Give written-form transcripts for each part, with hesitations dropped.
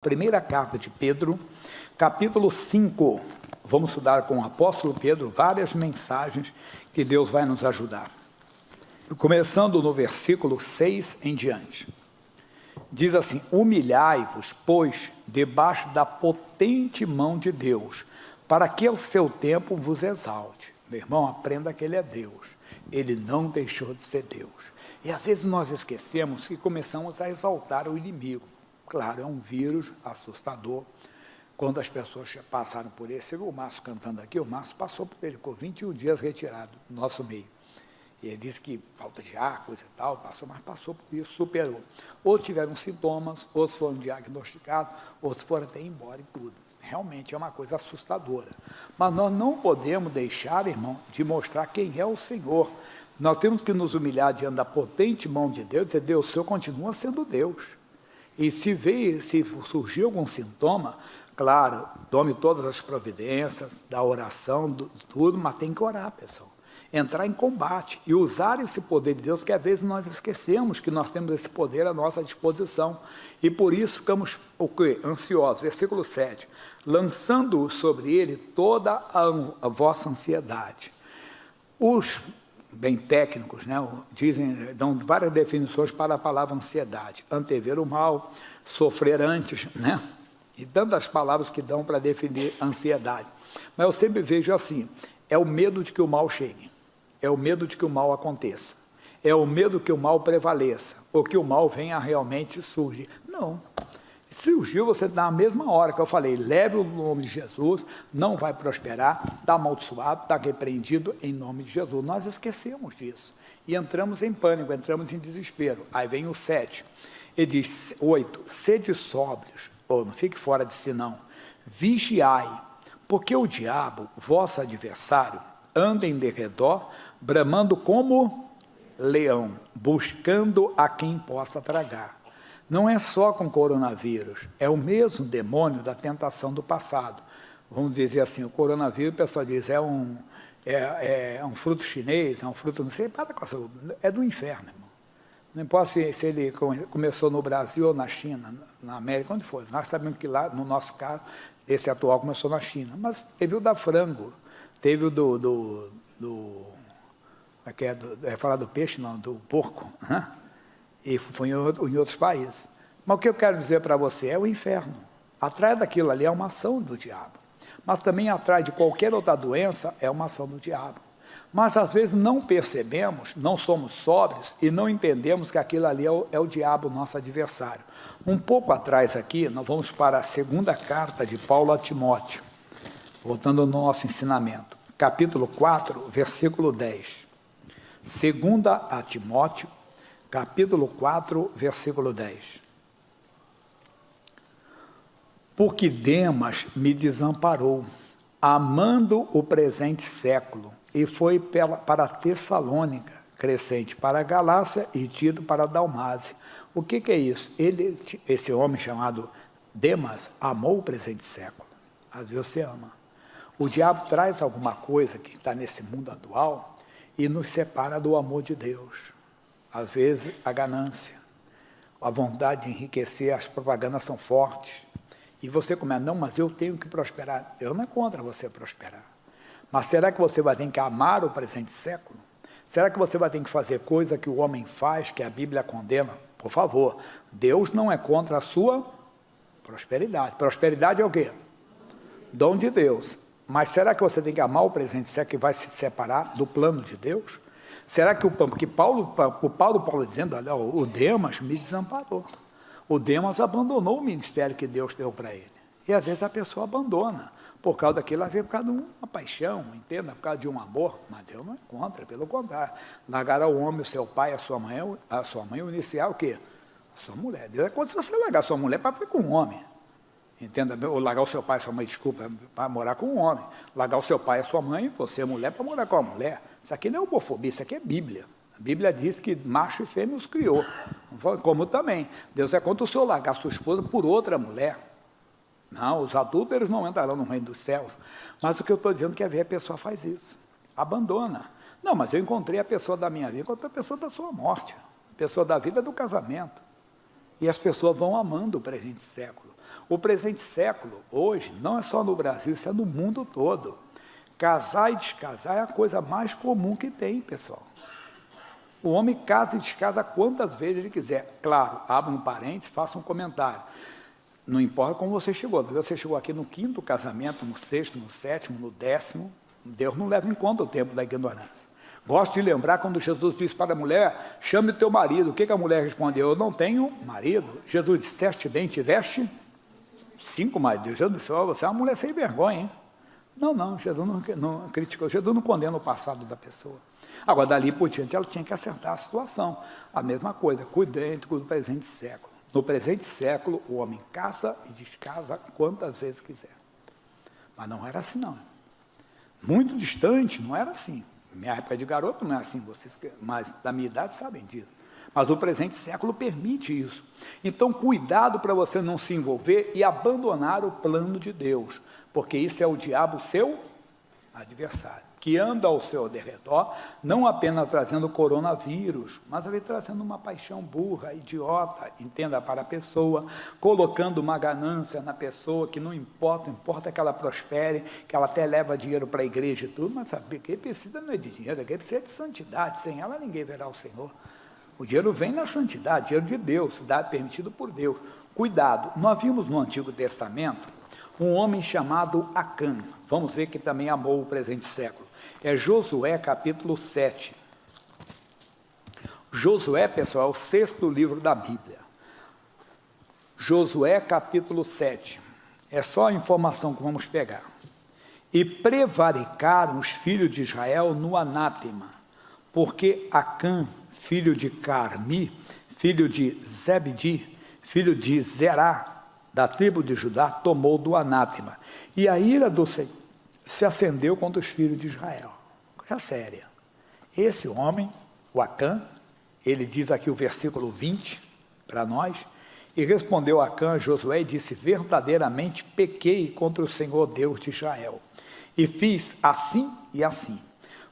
Primeira carta de Pedro, capítulo 5. Vamos estudar com o apóstolo Pedro várias mensagens que Deus vai nos ajudar. Começando no versículo 6 em diante. Diz assim: humilhai-vos, pois, debaixo da potente mão de Deus, para que ao seu tempo vos exalte. Meu irmão, aprenda que Ele é Deus. Ele não deixou de ser Deus. E às vezes nós esquecemos que começamos a exaltar o inimigo. Claro, é um vírus assustador. Quando as pessoas passaram por ele, você viu o Márcio cantando aqui? O Márcio passou por ele, ficou 21 dias retirado do nosso meio. E ele disse que falta de ar, coisa e tal, mas passou por isso, superou. Outros tiveram sintomas, outros foram diagnosticados, outros foram até embora e tudo. Realmente é uma coisa assustadora. Mas nós não podemos deixar, irmão, de mostrar quem é o Senhor. Nós temos que nos humilhar diante da potente mão de Deus e dizer: Deus, o Senhor continua sendo Deus. E se surgir algum sintoma, claro, tome todas as providências, da oração, tudo, mas tem que orar, pessoal. Entrar em combate e usar esse poder de Deus, que às vezes nós esquecemos que nós temos esse poder à nossa disposição. E por isso ficamos ansiosos. Versículo 7. Lançando sobre ele toda a vossa ansiedade. Os bem técnicos, né, dão várias definições para a palavra ansiedade: antever o mal, sofrer antes, né, e tantas palavras que dão para definir ansiedade. Mas eu sempre vejo assim: é o medo de que o mal chegue, é o medo de que o mal aconteça, é o medo que o mal prevaleça, ou que o mal venha realmente surgir. Não. Surgiu, você na mesma hora que eu falei, leve o nome de Jesus, não vai prosperar, está amaldiçoado, está repreendido em nome de Jesus. Nós esquecemos disso e entramos em pânico, entramos em desespero. Aí vem o 7, ele diz: 8, sede sóbrios, não fique fora de si não, vigiai, porque o diabo, vosso adversário, anda em derredor, bramando como leão, buscando a quem possa tragar. Não é só com coronavírus, é o mesmo demônio da tentação do passado. Vamos dizer assim, o coronavírus, o pessoal diz, é um fruto chinês, é um fruto, não sei, para com essa, é do inferno, irmão. Não importa se ele começou no Brasil ou na China, na América, onde for. Nós sabemos que lá, no nosso caso, esse atual começou na China. Mas teve o da frango, teve o falar do peixe, não, do porco, né? E foi em outros países. Mas o que eu quero dizer para você é o inferno. Atrás daquilo ali é uma ação do diabo. Mas também atrás de qualquer outra doença é uma ação do diabo. Mas às vezes não percebemos, não somos sóbrios e não entendemos que aquilo ali é o diabo, nosso adversário. Um pouco atrás aqui, nós vamos para a segunda carta de Paulo a Timóteo, voltando ao nosso ensinamento. Capítulo 4, versículo 10. Segunda a Timóteo, capítulo 4, versículo 10. Porque Demas me desamparou, amando o presente século, e foi para Tessalônica, Crescente para a Galácia e Tito para a Dalmácia. O que é isso? Esse homem chamado Demas amou o presente século. Às vezes você ama. O diabo traz alguma coisa que está nesse mundo atual e nos separa do amor de Deus. Às vezes, a ganância, a vontade de enriquecer, as propagandas são fortes. E você começa: não, mas eu tenho que prosperar. Deus não é contra você prosperar. Mas será que você vai ter que amar o presente século? Será que você vai ter que fazer coisa que o homem faz, que a Bíblia condena? Por favor, Deus não é contra a sua prosperidade. Prosperidade é o quê? Dom de Deus. Mas será que você tem que amar o presente século que vai se separar do plano de Deus? Será que porque Paulo dizendo: olha, o Demas me desamparou. O Demas abandonou o ministério que Deus deu para ele. E às vezes a pessoa abandona. Por causa daquilo, ela veio por causa de uma paixão, entenda? Por causa de um amor. Mas Deus não é contra, pelo contrário. Largar ao homem, o seu pai, a sua mãe, iniciar o quê? A sua mulher. Deus é contra se você largar a sua mulher para ficar com um homem. Entenda? Ou largar o seu pai e sua mãe, desculpa, para morar com um homem. Largar o seu pai e a sua mãe, você, mulher, para morar com a mulher. Isso aqui não é homofobia, isso aqui é Bíblia. A Bíblia diz que macho e fêmea os criou. Como também. Deus é contra o senhor largar sua esposa por outra mulher. Não, os adúlteros não entrarão no reino dos céus. Mas o que eu estou dizendo é que às vezes a pessoa faz isso. Abandona. Não, mas eu encontrei a pessoa da minha vida, encontrei a pessoa da sua morte. A pessoa da vida do casamento. E as pessoas vão amando o presente século. O presente século, hoje, não é só no Brasil, isso é no mundo todo. Casar e descasar é a coisa mais comum que tem, pessoal. O homem casa e descasa quantas vezes ele quiser. Claro, abra um parênteses, faça um comentário. Não importa como você chegou. Você chegou aqui no 5º casamento, no 6º, no 7º, no 10º. Deus não leva em conta o tempo da ignorância. Gosto de lembrar quando Jesus disse para a mulher, chame o teu marido. O que a mulher respondeu? Eu não tenho marido. Jesus disse, disseste bem, tiveste 5 maridos. Jesus disse, você é uma mulher sem vergonha, hein? Não, Jesus não criticou, Jesus não condena o passado da pessoa. Agora, dali por diante, ela tinha que acertar a situação. A mesma coisa, cuidando do presente século. No presente século, o homem casa e descasa quantas vezes quiser. Mas não era assim, não. Muito distante, não era assim. Minha época de garoto não é assim, vocês, mas da minha idade sabem disso. Mas o presente século permite isso. Então, cuidado para você não se envolver e abandonar o plano de Deus, porque isso é o diabo, seu adversário, que anda ao seu derredor, não apenas trazendo coronavírus, mas também trazendo uma paixão burra, idiota, entenda, para a pessoa, colocando uma ganância na pessoa, que não importa que ela prospere, que ela até leva dinheiro para a igreja e tudo, mas sabe, quem precisa não é de dinheiro, quem precisa é de santidade, sem ela ninguém verá o Senhor. O dinheiro vem na santidade, dinheiro de Deus, permitido por Deus. Cuidado, nós vimos no Antigo Testamento um homem chamado Acã, vamos ver que também amou o presente século. É Josué capítulo 7. Josué, pessoal, é o 6º livro da Bíblia. Josué capítulo 7. É só a informação que vamos pegar. E prevaricaram os filhos de Israel no anátema, porque Acã, filho de Carmi, filho de Zebedi, filho de Zerá, da tribo de Judá, tomou do anátema. E a ira do Senhor se acendeu contra os filhos de Israel. Coisa séria. Esse homem, o Acã, ele diz aqui o versículo 20 para nós, e respondeu Acã a Josué e disse, verdadeiramente pequei contra o Senhor Deus de Israel, e fiz assim e assim.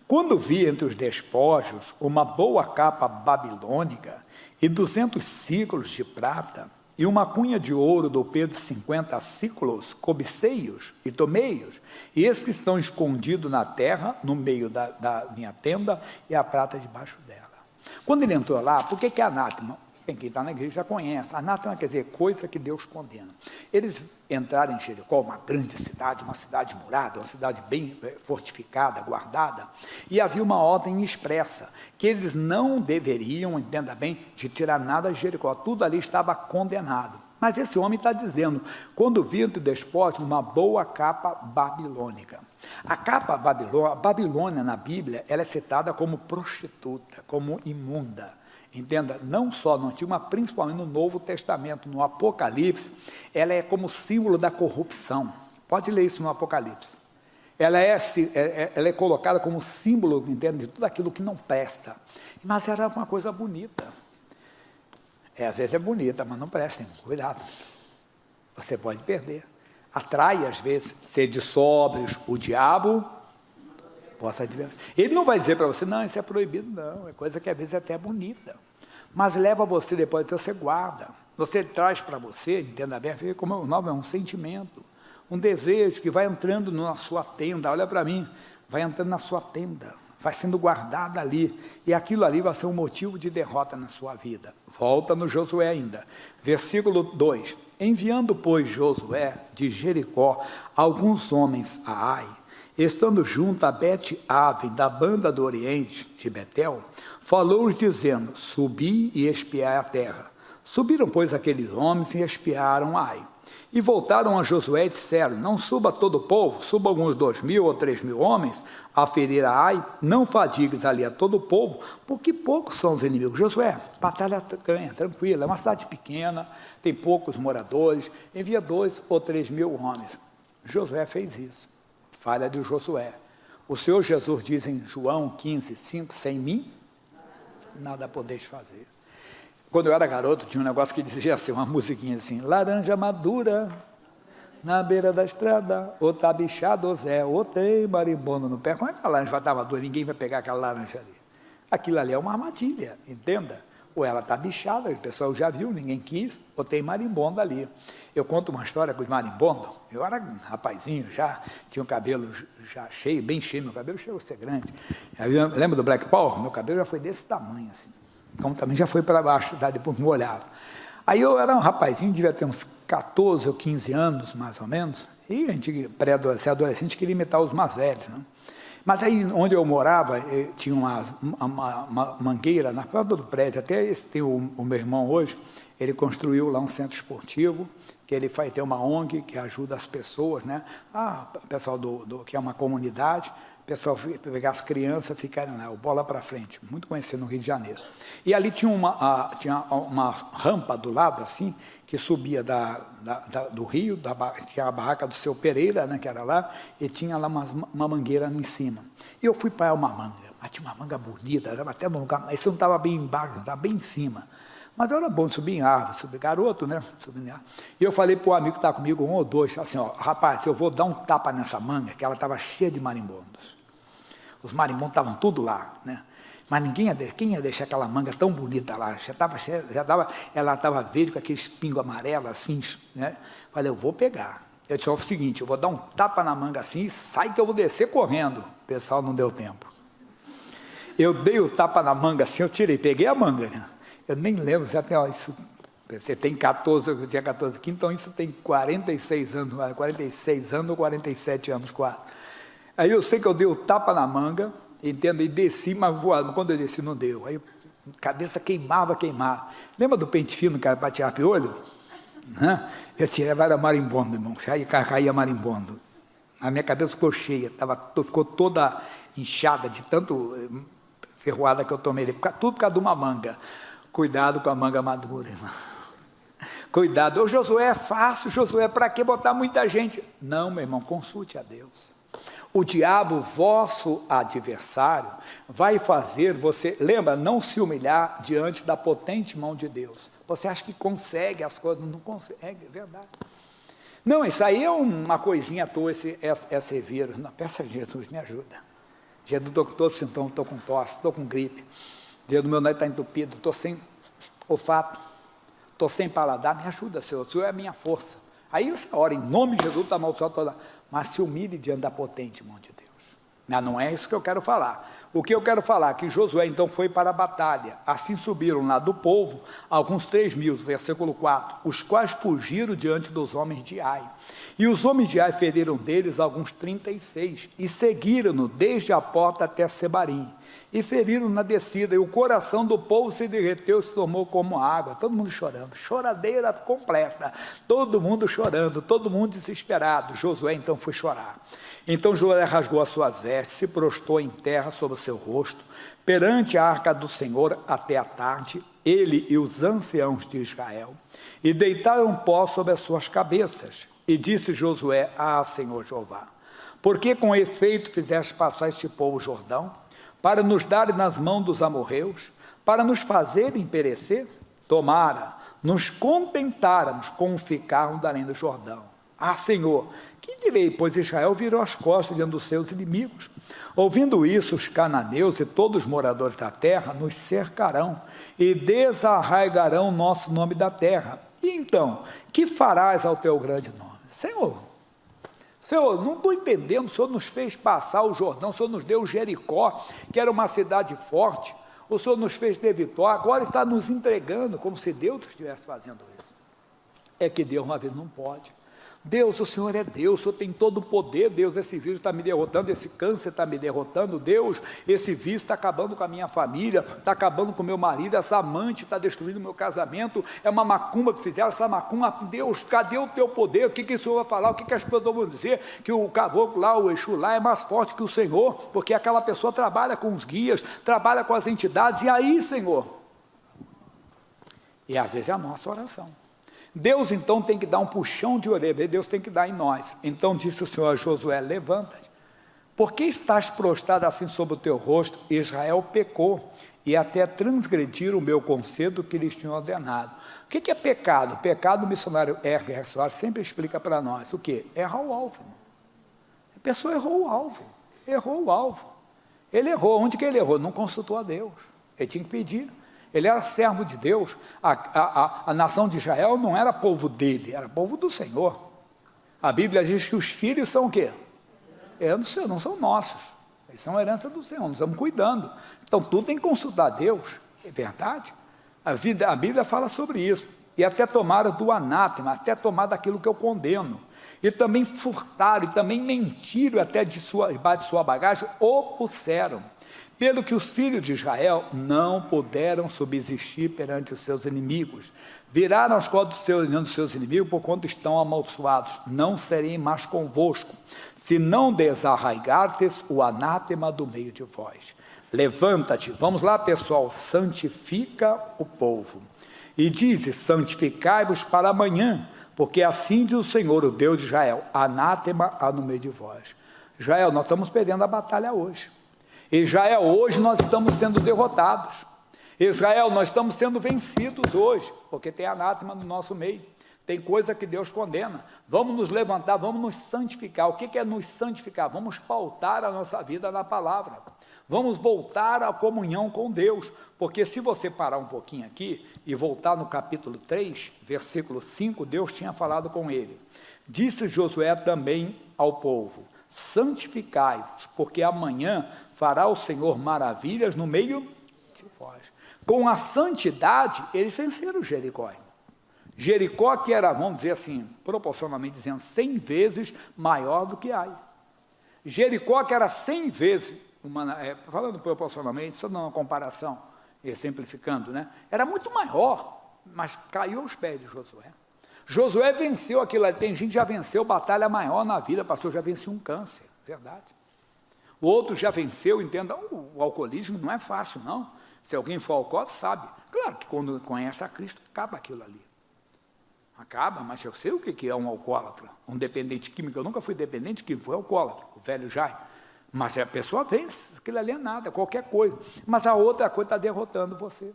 Quando vi entre os despojos uma boa capa babilônica e 200 ciclos de prata, e uma cunha de ouro do peso de 50 ciclos, cobicei-os e tomei-os, e esses que estão escondidos na terra, no meio da minha tenda, e a prata debaixo dela. Quando ele entrou lá, por que é anátema? Quem está na igreja já conhece. Anátema quer dizer coisa que Deus condena. Eles entraram em Jericó, uma grande cidade, uma cidade murada, uma cidade bem fortificada, guardada, e havia uma ordem expressa, que eles não deveriam, entenda bem, de tirar nada de Jericó, tudo ali estava condenado. Mas esse homem está dizendo, quando vi entre o despojos uma boa capa babilônica. A capa Babilônia na Bíblia, ela é citada como prostituta, como imunda. Entenda, não só no Antigo, mas principalmente no Novo Testamento, no Apocalipse, ela é como símbolo da corrupção. Pode ler isso no Apocalipse. Ela é colocada como símbolo, entende, de tudo aquilo que não presta. Mas era uma coisa bonita. Às vezes é bonita, mas não presta, cuidado. Você pode perder. Atrai, às vezes, ser de sóbrios, o diabo possa advertir. Ele não vai dizer para você, não, isso é proibido, não, é coisa que às vezes é até bonita, mas leva você depois, então você guarda, você traz para você, entenda bem, como o nome é um sentimento, um desejo que vai entrando na sua tenda, olha para mim, vai entrando na sua tenda, vai sendo guardada ali, e aquilo ali vai ser um motivo de derrota na sua vida. Volta no Josué ainda, versículo 2, enviando, pois, Josué de Jericó alguns homens a Ai, estando junto a Bet-Aven, da banda do Oriente, de Betel, falou-os dizendo, subi e espiai a terra. Subiram, pois, aqueles homens e espiaram Ai. E voltaram a Josué e disseram, não suba todo o povo, suba alguns 2.000 ou 3.000 homens a ferir a Ai, não fadigues ali a todo o povo, porque poucos são os inimigos. Josué, batalha ganha, tranquila, é uma cidade pequena, tem poucos moradores, envia 2 ou 3.000 homens. Josué fez isso. Falha de Josué. O Senhor Jesus diz em João 15:5, sem mim, nada podeis fazer. Quando eu era garoto, tinha um negócio que dizia assim, uma musiquinha assim, laranja madura, na beira da estrada, ou tá bichado, ou Zé, ou tem marimbondo no pé. Como é que a laranja vai estar madura? Ninguém vai pegar aquela laranja ali. Aquilo ali é uma armadilha, entenda? ou ela está bichada, o pessoal já viu, ninguém quis, ou tem marimbondo ali. Eu conto uma história com os marimbondo, eu era um rapazinho já, tinha o cabelo já cheio, bem cheio, meu cabelo chegou a ser grande. Lembra do Black Power? Meu cabelo já foi desse tamanho, assim. Então também já foi para baixo, depois me olhava. Aí eu era um rapazinho, devia ter uns 14 ou 15 anos, mais ou menos, e a gente, pré-adolescente, queria imitar os mais velhos, né? Mas aí, onde eu morava, tinha uma mangueira na porta do prédio, até esse tem o meu irmão hoje, ele construiu lá um centro esportivo, que ele tem uma ONG que ajuda as pessoas, né? O pessoal que é uma comunidade, o pessoal pegar as crianças, ficarem lá, o bola para frente, muito conhecido no Rio de Janeiro. E ali tinha uma rampa do lado, assim, que subia do rio, tinha a barraca do seu Pereira, né, que era lá, e tinha lá uma mangueira ali em cima. E eu fui para uma manga, mas tinha uma manga bonita, era até no lugar, mas isso não estava bem embaixo, estava bem em cima. Mas era bom subir em árvore, subir garoto, né? Subir em árvore. E eu falei para o amigo que estava comigo, um ou dois, assim, ó, rapaz, eu vou dar um tapa nessa manga, que ela estava cheia de marimbondos. Os marimbondos estavam tudo lá, né? Mas quem ia deixar aquela manga tão bonita lá? Ela estava verde com aquele espingo amarelo, assim, né? Falei, eu vou pegar. Eu disse, ó, o seguinte, eu vou dar um tapa na manga assim e sai que eu vou descer correndo. O pessoal não deu tempo. Eu dei o tapa na manga assim, eu peguei a manga, né? Eu nem lembro, você tem 14, eu tinha 14 aqui, então isso tem 46 anos ou 47 anos quase. Aí eu sei que eu dei o tapa na manga, entendo, e desci, mas voando. Quando eu desci, não deu. Aí a cabeça queimava. Lembra do pente fino, cara, para tirar piolho? Eu tirava, era marimbondo, irmão. Aí caía marimbondo. A minha cabeça ficou cheia, ficou toda inchada de tanto ferroada que eu tomei. Tudo por causa de uma manga. Cuidado com a manga madura, irmão. Cuidado. Ô, Josué, é fácil, Josué, para que botar muita gente? Não, meu irmão, consulte a Deus. O diabo, vosso adversário, vai fazer você, lembra, não se humilhar diante da potente mão de Deus. Você acha que consegue as coisas, não consegue, é verdade. Não, isso aí é uma coisinha à toa, esse vírus. Não, peça a Jesus, me ajuda. Jesus, estou com todos os sintomas, estou com tosse, estou com gripe. O meu nariz está entupido, estou sem olfato, estou sem paladar, me ajuda, Senhor, o Senhor é a minha força. Aí você ora, em nome de Jesus, está amaldiçoado, mas se humilhe diante da potente mão de Deus. Não é isso que eu quero falar. O que eu quero falar é que Josué então foi para a batalha, assim subiram lá do povo alguns 3.000, versículo 4, os quais fugiram diante dos homens de Ai. E os homens de Ai feriram deles alguns 36, e seguiram-no desde a porta até Sebarim, e feriram na descida, e o coração do povo se derreteu, se tornou como água, todo mundo chorando, choradeira completa, todo mundo chorando, todo mundo desesperado. Josué então foi chorar. Então Josué rasgou as suas vestes, se prostrou em terra sobre o seu rosto, perante a arca do Senhor até a tarde, ele e os anciãos de Israel, e deitaram pó sobre as suas cabeças. E disse Josué: Senhor Jeová, por que com efeito fizeste passar este povo o Jordão, para nos darem nas mãos dos amorreus, para nos fazerem perecer? Tomara, nos contentáramos com ficarmos além do Jordão. Senhor, que direi, pois Israel virou as costas diante dos seus inimigos. Ouvindo isso, os cananeus e todos os moradores da terra nos cercarão e desarraigarão o nosso nome da terra. E então, que farás ao teu grande nome? Senhor, não estou entendendo, o Senhor nos fez passar o Jordão, o Senhor nos deu Jericó, que era uma cidade forte, o Senhor nos fez ter vitória, agora está nos entregando, como se Deus estivesse fazendo isso. É que Deus uma vez não pode. Deus, o Senhor é Deus, o Senhor tem todo o poder. Deus, esse vírus está me derrotando, esse câncer está me derrotando. Deus, esse vírus está acabando com a minha família, está acabando com o meu marido, essa amante está destruindo o meu casamento, é uma macumba que fizeram, essa macumba. Deus, cadê o teu poder? O que o Senhor vai falar? O que as pessoas vão dizer? Que o caboclo lá, o Exu lá é mais forte que o Senhor, porque aquela pessoa trabalha com os guias, trabalha com as entidades. E aí, Senhor? E às vezes é a nossa oração. Deus então tem que dar um puxão de orelha, Deus tem que dar em nós. Então disse o Senhor a Josué: levanta-te, por que estás prostrado assim sobre o teu rosto? Israel pecou, e até transgredir o meu conselho que lhes tinha ordenado. O que é pecado? Pecado, o missionário Erger Soares sempre explica para nós. O que? Errar o alvo. A pessoa errou o alvo, Ele errou. Onde que ele errou? Não consultou a Deus, ele tinha que pedir. ele era servo de Deus. A nação de Israel não era povo dele, era povo do Senhor. A Bíblia diz que os filhos são o quê? Herança do Senhor, não são nossos. Eles são herança do Senhor, nós estamos cuidando. Então, tudo tem que consultar Deus, é verdade? A Bíblia fala sobre isso. E até tomaram do anátema, até tomar daquilo que eu condeno. E também furtaram, e também mentiram até debaixo de sua bagagem, opuseram. Pelo que os filhos de Israel não puderam subsistir perante os seus inimigos. Viraram as costas dos seus inimigos, porquanto estão amaldiçoados. Não serei mais convosco, se não desarraigartes o anátema do meio de vós. Levanta-te, vamos lá pessoal, santifica o povo. E diz, santificai-vos para amanhã, porque assim diz o Senhor, o Deus de Israel, anátema há no meio de vós. Israel, nós estamos perdendo a batalha hoje. Israel, hoje nós estamos sendo derrotados. Israel, nós estamos sendo vencidos hoje, porque tem anátema no nosso meio. Tem coisa que Deus condena. Vamos nos levantar, vamos nos santificar. O que é nos santificar? Vamos pautar a nossa vida na palavra. Vamos voltar à comunhão com Deus, porque se você parar um pouquinho aqui e voltar no capítulo 3, versículo 5, Deus tinha falado com ele. Disse Josué também ao povo, santificai-vos, porque amanhã fará o Senhor maravilhas no meio de vós. Com a santidade, eles venceram Jericó. Jericó que era, vamos dizer assim, proporcionalmente dizendo, 100 vezes maior do que Ai. Jericó que era 100 vezes, falando proporcionalmente, só dando uma comparação, exemplificando, né? Era muito maior, mas caiu aos pés de Josué. Josué venceu aquilo ali. Tem gente que já venceu batalha maior na vida, pastor, já venceu um câncer, verdade. O outro já venceu, entenda, o alcoolismo não é fácil, não. Se alguém for alcoólatra, sabe. Claro que quando conhece a Cristo, acaba aquilo ali. Acaba, mas eu sei o que é um alcoólatra, um dependente químico. Eu nunca fui dependente químico, fui alcoólatra, o velho Jair. Mas a pessoa vence, aquilo ali é nada, qualquer coisa. Mas a outra coisa está derrotando você.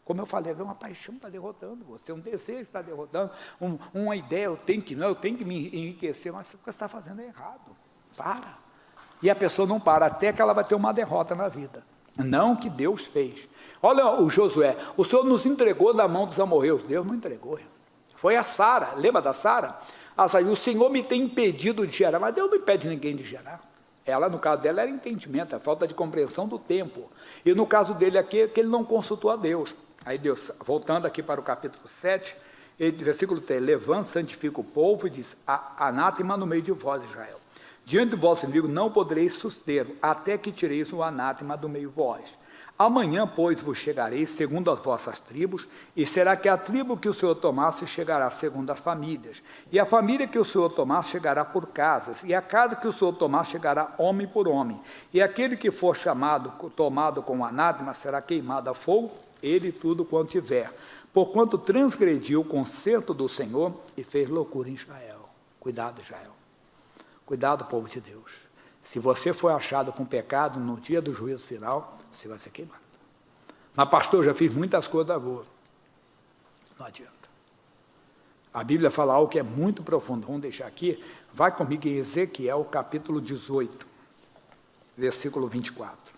Como eu falei, uma paixão está derrotando você, um desejo está derrotando, uma ideia, eu tenho que me enriquecer, mas o que você está fazendo é errado. Para. E a pessoa não para, até que ela vai ter uma derrota na vida. Não que Deus fez. Olha o Josué, o Senhor nos entregou na mão dos amorreus. Deus não entregou. Foi a Sara, lembra da Sara? O Senhor me tem impedido de gerar, mas Deus não impede ninguém de gerar. Ela, no caso dela, era entendimento, a falta de compreensão do tempo. E no caso dele aqui, é que ele não consultou a Deus. Aí Deus, voltando aqui para o capítulo 7, versículo 3, levanta, santifica o povo e diz, anátema no meio de vós, Israel. Diante do vosso inimigo não podereis sustê-lo, até que tireis o anátema do meio de vós. Amanhã, pois, vos chegareis segundo as vossas tribos, e será que a tribo que o Senhor tomasse chegará segundo as famílias, e a família que o Senhor tomasse chegará por casas, e a casa que o Senhor tomasse chegará homem por homem, e aquele que for tomado com o anátema será queimado a fogo, ele tudo quanto tiver, porquanto transgrediu o concerto do Senhor e fez loucura em Israel. Cuidado, Israel. Cuidado, povo de Deus. Se você for achado com pecado no dia do juízo final, você vai ser queimado. Mas, pastor, já fiz muitas coisas boas. Não adianta. A Bíblia fala algo que é muito profundo. Vamos deixar aqui. Vai comigo em Ezequiel, capítulo 18, versículo 24.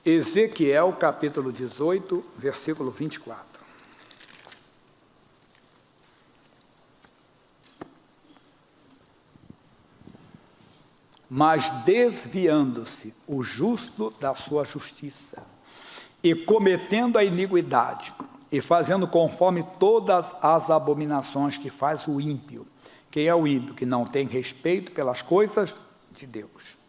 Ezequiel, capítulo 18, versículo 24. Mas desviando-se o justo da sua justiça, e cometendo a iniquidade, e fazendo conforme todas as abominações que faz o ímpio. Quem é o ímpio? Que não tem respeito pelas coisas de Deus.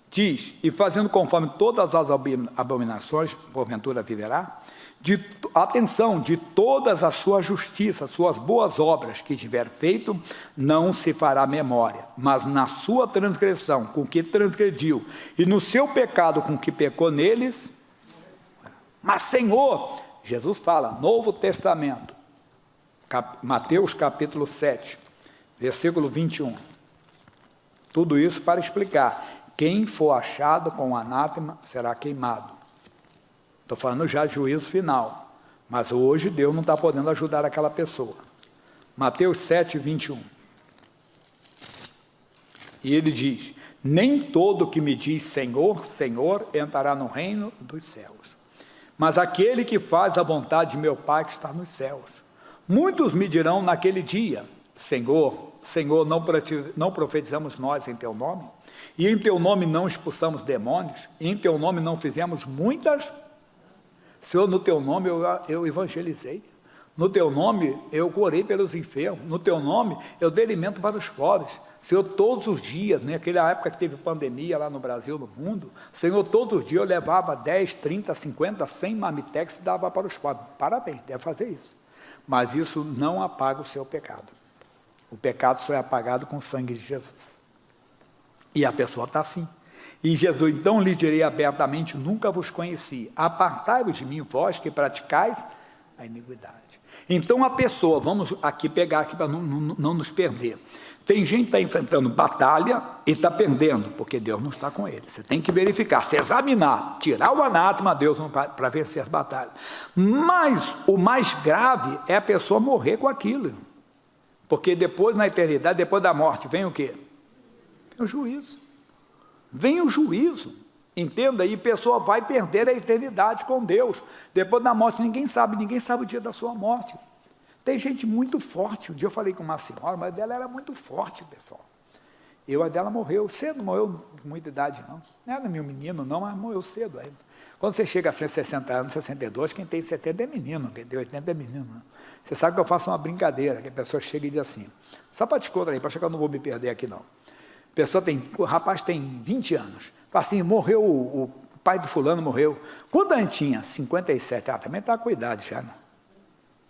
Diz, e fazendo conforme todas as abominações, porventura viverá, atenção, de todas as suas justiças, suas boas obras que tiver feito, não se fará memória, mas na sua transgressão, com que transgrediu, e no seu pecado, com que pecou neles, mas Senhor, Jesus fala, Novo Testamento, Mateus capítulo 7, versículo 21, tudo isso para explicar, quem for achado com o anátema será queimado. Estou falando já de juízo final, mas hoje Deus não está podendo ajudar aquela pessoa. Mateus 7, 21. E ele diz, nem todo que me diz Senhor, Senhor, entrará no reino dos céus, mas aquele que faz a vontade de meu Pai que está nos céus. Muitos me dirão naquele dia, Senhor, Senhor, não profetizamos nós em teu nome? E em teu nome não expulsamos demônios? E em teu nome não fizemos muitas? Senhor, no teu nome eu evangelizei. No teu nome eu orei pelos enfermos. No teu nome eu dei alimento para os pobres. Senhor, todos os dias, naquela época que teve pandemia lá no Brasil, no mundo, Senhor, todos os dias eu levava 10, 30, 50, 100 marmitex e dava para os pobres. Parabéns, deve fazer isso. Mas isso não apaga o seu pecado. O pecado só é apagado com o sangue de Jesus. E a pessoa está assim. E Jesus, então lhe direi abertamente, nunca vos conheci. Apartai-vos de mim, vós que praticais a iniquidade. Então a pessoa, vamos aqui pegar aqui para não nos perder. Tem gente que está enfrentando batalha e está perdendo, porque Deus não está com ele. Você tem que verificar, se examinar, tirar o anátema, Deus não para vencer as batalhas. Mas o mais grave é a pessoa morrer com aquilo. Porque depois, na eternidade, depois da morte, vem o quê? Vem o juízo. Vem o juízo. Entenda aí, a pessoa vai perder a eternidade com Deus. Depois da morte, ninguém sabe o dia da sua morte. Tem gente muito forte. Um dia eu falei com uma senhora, mas dela era muito forte, pessoal. A dela morreu cedo, morreu de muita idade, não. Não era meu menino, não, mas morreu cedo ainda. Quando você chega a 60 anos, 62, quem tem 70 é menino, quem tem 80 é menino. Não. Você sabe que eu faço uma brincadeira, que a pessoa chega e diz assim, só para te contar aí, para chegar, eu não vou me perder aqui, não. O rapaz tem 20 anos, fala assim, morreu, o pai do fulano morreu. Quando a gente tinha 57, também está com idade já, né?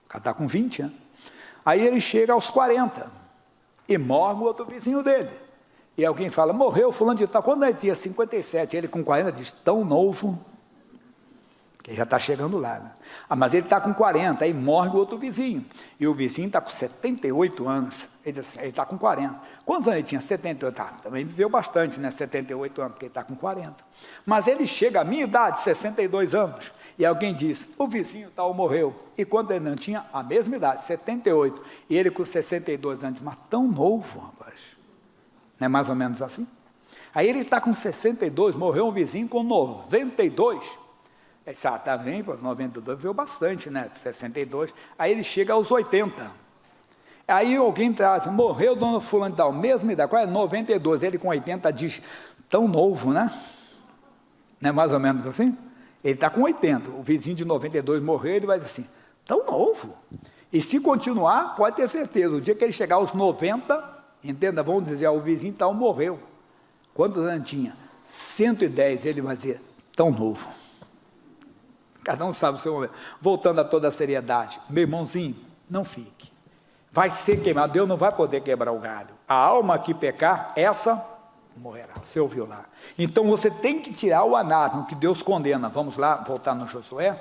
O cara está com 20 anos. Aí ele chega aos 40, e morre o outro vizinho dele. E alguém fala, morreu fulano de tal. Quando ele tinha 57, ele com 40, diz, tão novo, que já está chegando lá, né? Mas ele está com 40, aí morre o outro vizinho. E o vizinho está com 78 anos, ele está com 40. Quantos anos ele tinha? 78. Também viveu bastante, né? 78 anos, porque ele está com 40. Mas ele chega à minha idade, 62 anos, e alguém diz, o vizinho tal morreu. E quando ele não tinha a mesma idade, 78, e ele com 62 anos, mas tão novo, rapaz. Não é mais ou menos assim? Aí ele está com 62, morreu um vizinho com 92. Está bem, 92 veio bastante, né? 62. Aí ele chega aos 80. Aí alguém traz, morreu dona fulano de tal, mesma idade, qual é? 92. Ele com 80 diz, tão novo, né? Não é mais ou menos assim? Ele está com 80. O vizinho de 92 morreu, ele vai dizer assim, tão novo. E se continuar, pode ter certeza, o dia que ele chegar aos 90, entenda, vamos dizer, o vizinho tal morreu. Quantos anos tinha? 110, ele vai dizer, tão novo. Cada um sabe o seu momento. Voltando a toda a seriedade, meu irmãozinho, não fique. Vai ser queimado, Deus não vai poder quebrar o galho. A alma que pecar, essa morrerá. Você ouviu lá. Então você tem que tirar o anátema que Deus condena. Vamos lá, voltar no Josué,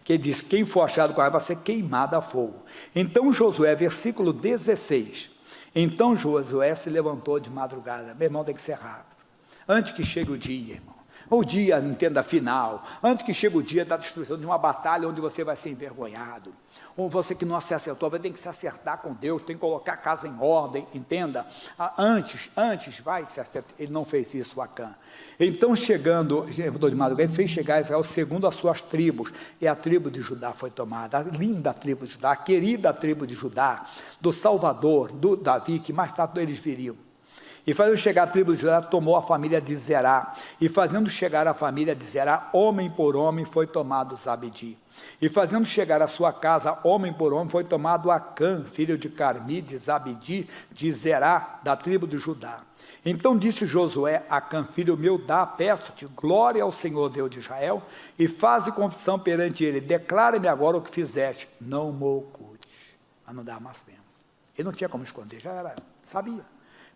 que diz, quem for achado com a vai ser queimado a fogo. Então Josué, versículo 16. Então Josué se levantou de madrugada. Meu irmão, tem que ser rápido. Antes que chegue o dia, irmão. O dia, entenda, final, antes que chegue o dia da destruição de uma batalha onde você vai ser envergonhado, ou você que não se acertou, vai ter que se acertar com Deus, tem que colocar a casa em ordem, entenda, antes vai se acertar, ele não fez isso, Acã. Então chegando, de madrugada, ele fez chegar a Israel segundo as suas tribos, e a tribo de Judá foi tomada, a linda tribo de Judá, a querida tribo de Judá, do Salvador, do Davi, que mais tarde eles viriam. E fazendo chegar a tribo de Judá, tomou a família de Zerá. E fazendo chegar a família de Zerá, homem por homem, foi tomado Zabdi. E fazendo chegar a sua casa, homem por homem, foi tomado Acã, filho de Carmi, de Zabdi, de Zerá, da tribo de Judá. Então disse Josué a Acã, filho meu, peço-te glória ao Senhor Deus de Israel, e faze confissão perante ele, declara-me agora o que fizeste, não me ocultes. Mas não dá mais tempo. Ele não tinha como esconder, já era, sabia.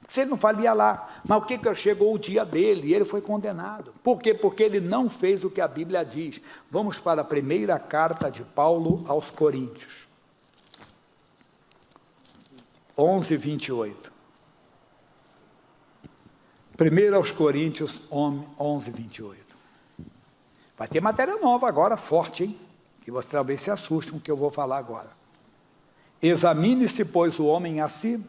Se ele não falia lá, mas o que chegou o dia dele, e ele foi condenado. Por quê? Porque ele não fez o que a Bíblia diz. Vamos para a primeira carta de Paulo aos Coríntios. 11, 28. 1 aos Coríntios 11, 28. Vai ter matéria nova agora, forte, hein? Que você talvez se assuste com o que eu vou falar agora. Examine-se, pois, o homem a si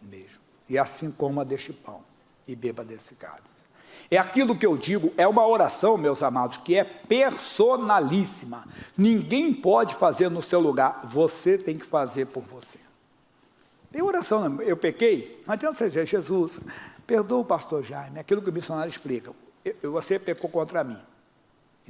mesmo. E assim coma deste pão, e beba desse cálice. É aquilo que eu digo, é uma oração, meus amados, que é personalíssima. Ninguém pode fazer no seu lugar, você tem que fazer por você. Tem oração, eu pequei, não adianta você dizer, Jesus, perdoa o pastor Jaime, aquilo que o missionário explica, você pecou contra mim.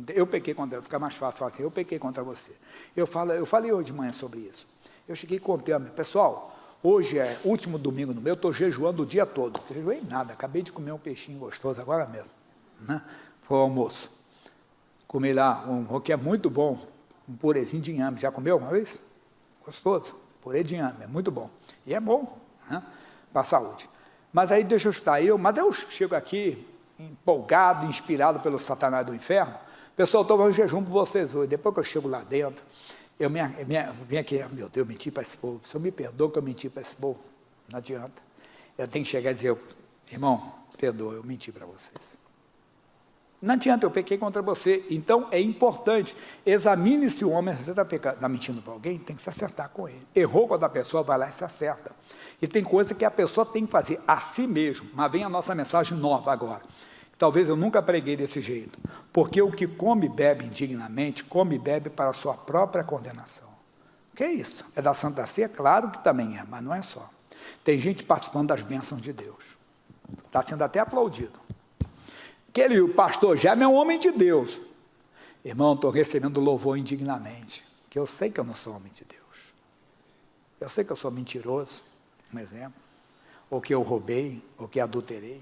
Eu pequei contra ele, fica mais fácil falar assim, eu pequei contra você. Eu falei hoje de manhã sobre isso. Eu cheguei contando, pessoal, hoje é último domingo no meu, eu estou jejuando o dia todo. Não jejuei nada, acabei de comer um peixinho gostoso agora mesmo. Né? Foi o almoço. Comi lá um que é muito bom, um purezinho de inhame. Já comeu alguma vez? Gostoso. Purê de inhame, é muito bom. E é bom, né? Para a saúde. Mas aí deixa eu estar mas eu chego aqui empolgado, inspirado pelo Satanás do inferno. Pessoal, estou fazendo jejum por vocês hoje. Depois que eu chego lá dentro, eu venho aqui, meu Deus, eu menti para esse povo. Se eu me perdoa que eu menti para esse povo, não adianta. Eu tenho que chegar e dizer, irmão, perdoa, eu menti para vocês. Não adianta, eu pequei contra você. Então, é importante, examine se o homem, se você está mentindo para alguém, tem que se acertar com ele. Errou quando a pessoa vai lá e se acerta. E tem coisa que a pessoa tem que fazer a si mesmo. Mas vem a nossa mensagem nova agora. Talvez eu nunca preguei desse jeito. Porque o que come e bebe indignamente, come e bebe para a sua própria condenação. O que é isso? É da Santa Ceia? Claro que também é, mas não é só. Tem gente participando das bênçãos de Deus. Está sendo até aplaudido. O pastor Jaime é um homem de Deus. Irmão, estou recebendo louvor indignamente. Que eu sei que eu não sou homem de Deus. Eu sei que eu sou mentiroso, um exemplo. Ou que eu roubei, ou que adulterei.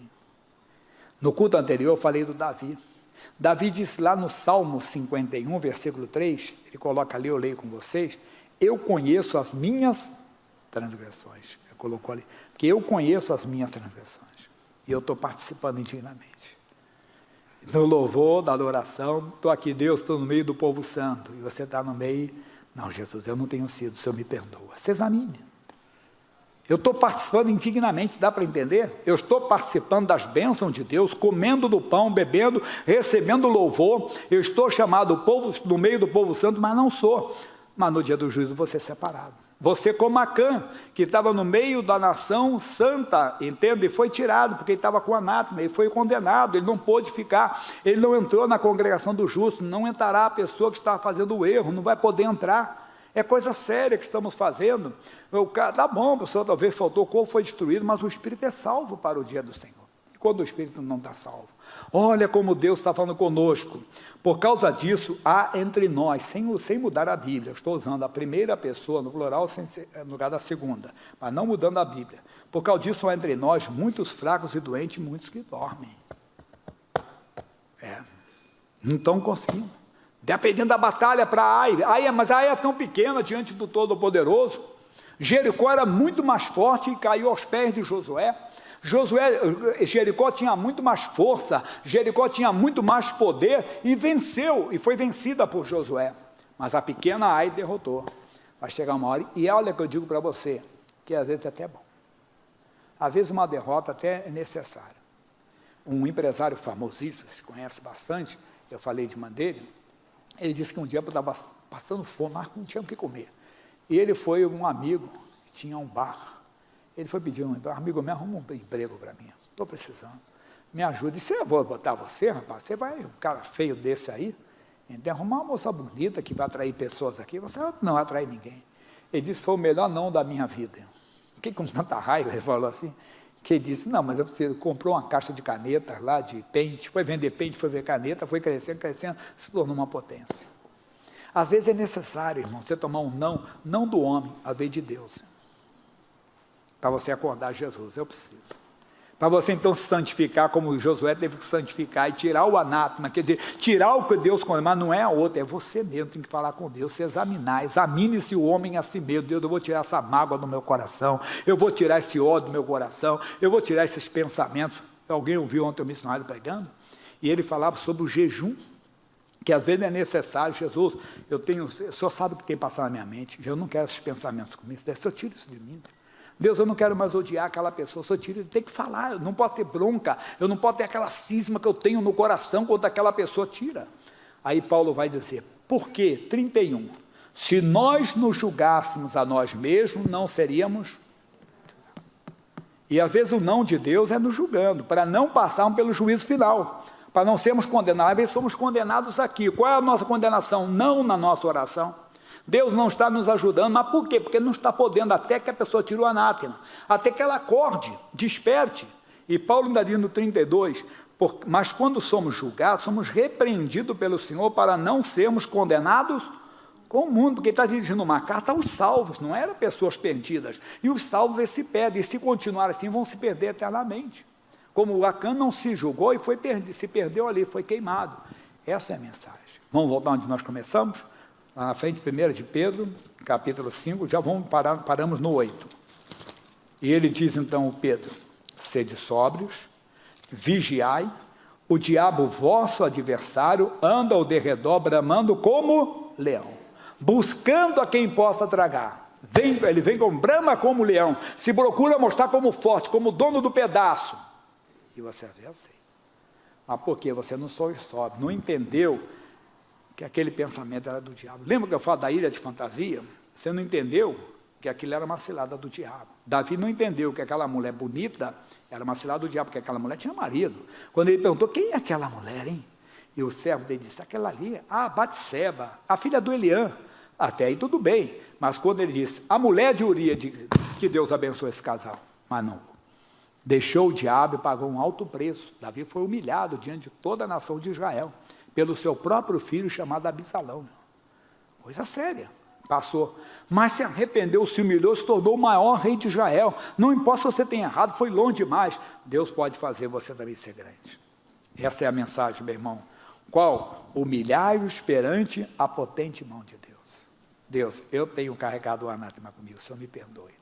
No culto anterior eu falei do Davi. Davi disse lá no Salmo 51, versículo 3, ele coloca ali, eu leio com vocês, eu conheço as minhas transgressões. Ele colocou ali, porque eu conheço as minhas transgressões. E eu estou participando indignamente. No louvor, da adoração, estou aqui, Deus, estou no meio do povo santo, e você está no meio, não, Jesus, eu não tenho sido, o Senhor me perdoa. Se examine. Eu estou participando indignamente, dá para entender? Eu estou participando das bênçãos de Deus, comendo do pão, bebendo, recebendo louvor, eu estou chamado no meio do povo santo, mas não sou. Mas no dia do juízo vou ser separado. Você como Acã, que estava no meio da nação santa, entende? E foi tirado, porque ele estava com anátema, ele foi condenado, ele não pôde ficar, ele não entrou na congregação do justo, não entrará a pessoa que está fazendo o erro, não vai poder entrar. É coisa séria que estamos fazendo. Tá bom, a pessoa talvez faltou, o corpo foi destruído, mas o espírito é salvo para o dia do Senhor. E quando o espírito não está salvo? Olha como Deus está falando conosco. Por causa disso, há entre nós, sem mudar a Bíblia, eu estou usando a primeira pessoa no plural no lugar da segunda, mas não mudando a Bíblia. Por causa disso, há entre nós muitos fracos e doentes, muitos que dormem. Não estão conseguindo. Dependendo da batalha para Ai, mas Ai é tão pequena diante do Todo-Poderoso. Jericó era muito mais forte e caiu aos pés de Josué. Jericó tinha muito mais força, Jericó tinha muito mais poder e venceu, e foi vencida por Josué. Mas a pequena Ai derrotou. Vai chegar uma hora, e olha que eu digo para você, que às vezes é até bom. Às vezes uma derrota até é necessária. Um empresário famosíssimo, você conhece bastante, eu falei de dele, ele disse que um dia estava passando fome, mas não tinha o que comer. E ele foi um amigo, tinha um bar. Ele foi pedir um amigo meu, arruma um emprego para mim, estou precisando, me ajuda. E se eu vou botar você, rapaz, você vai, um cara feio desse aí, então, arrumar uma moça bonita que vai atrair pessoas aqui, você não vai atrair ninguém. Ele disse, foi o melhor não da minha vida. Fiquei com tanta raiva, ele falou assim, que ele disse, não, mas eu preciso, comprou uma caixa de canetas lá, de pente, foi vender pente, foi ver caneta, foi crescendo, se tornou uma potência. Às vezes é necessário, irmão, você tomar um não do homem, a vez de Deus. Para você acordar Jesus, eu preciso. Para você então se santificar, como Josué teve que santificar e tirar o anátema, quer dizer, tirar o que Deus condena, mas não é a outra, é você mesmo, tem que falar com Deus, se examinar, examine-se o homem a si mesmo. Deus, eu vou tirar essa mágoa do meu coração, eu vou tirar esse ódio do meu coração, eu vou tirar esses pensamentos. Alguém ouviu ontem o missionário pregando? E ele falava sobre o jejum, que às vezes é necessário. Jesus, o senhor sabe o que tem passado na minha mente, eu não quero esses pensamentos comigo, o senhor tira isso de mim. Deus, eu não quero mais odiar aquela pessoa, só tem que falar, eu não posso ter bronca, eu não posso ter aquela cisma que eu tenho no coração quando aquela pessoa tira. Aí Paulo vai dizer, por quê? 31, se nós nos julgássemos a nós mesmos, não seríamos... E às vezes o não de Deus é nos julgando, para não passarmos pelo juízo final, para não sermos condenados. Às vezes somos condenados aqui. Qual é a nossa condenação? Não na nossa oração. Deus não está nos ajudando, mas por quê? Porque não está podendo, até que a pessoa tire o anátema, até que ela acorde, desperte. E Paulo ainda diz no 32, mas quando somos julgados, somos repreendidos pelo Senhor para não sermos condenados com o mundo, porque ele está dirigindo uma carta aos salvos, não eram pessoas perdidas. E os salvos eles se perdem, e se continuar assim, vão se perder eternamente. Como Acã não se julgou e se perdeu ali, foi queimado. Essa é a mensagem. Vamos voltar onde nós começamos? Lá na frente, 1 de Pedro, capítulo 5, já paramos no 8. E ele diz então, o Pedro, sede sóbrios, vigiai, o diabo vosso adversário anda ao derredor bramando como leão, buscando a quem possa tragar. Ele vem com brama como leão, se procura mostrar como forte, como dono do pedaço. E você vê assim. Mas por que você não foi sóbrio? Não entendeu que aquele pensamento era do diabo. Lembra que eu falo da ilha de fantasia? Você não entendeu que aquilo era uma cilada do diabo. Davi não entendeu que aquela mulher bonita era uma cilada do diabo, porque aquela mulher tinha marido. Quando ele perguntou, quem é aquela mulher, hein? E o servo dele disse, aquela ali, Batseba, a filha do Eliã. Até aí tudo bem. Mas quando ele disse, a mulher de Uria, que Deus abençoe esse casal. Mas não. Deixou o diabo e pagou um alto preço. Davi foi humilhado diante de toda a nação de Israel, pelo seu próprio filho chamado Absalão. Coisa séria. Passou. Mas se arrependeu, se humilhou, se tornou o maior rei de Israel. Não importa se você tem errado, foi longe demais. Deus pode fazer você também ser grande. Essa é a mensagem, meu irmão. Qual? Humilhai-vos perante a potente mão de Deus. Deus, eu tenho carregado o anátema comigo, o Senhor me perdoe.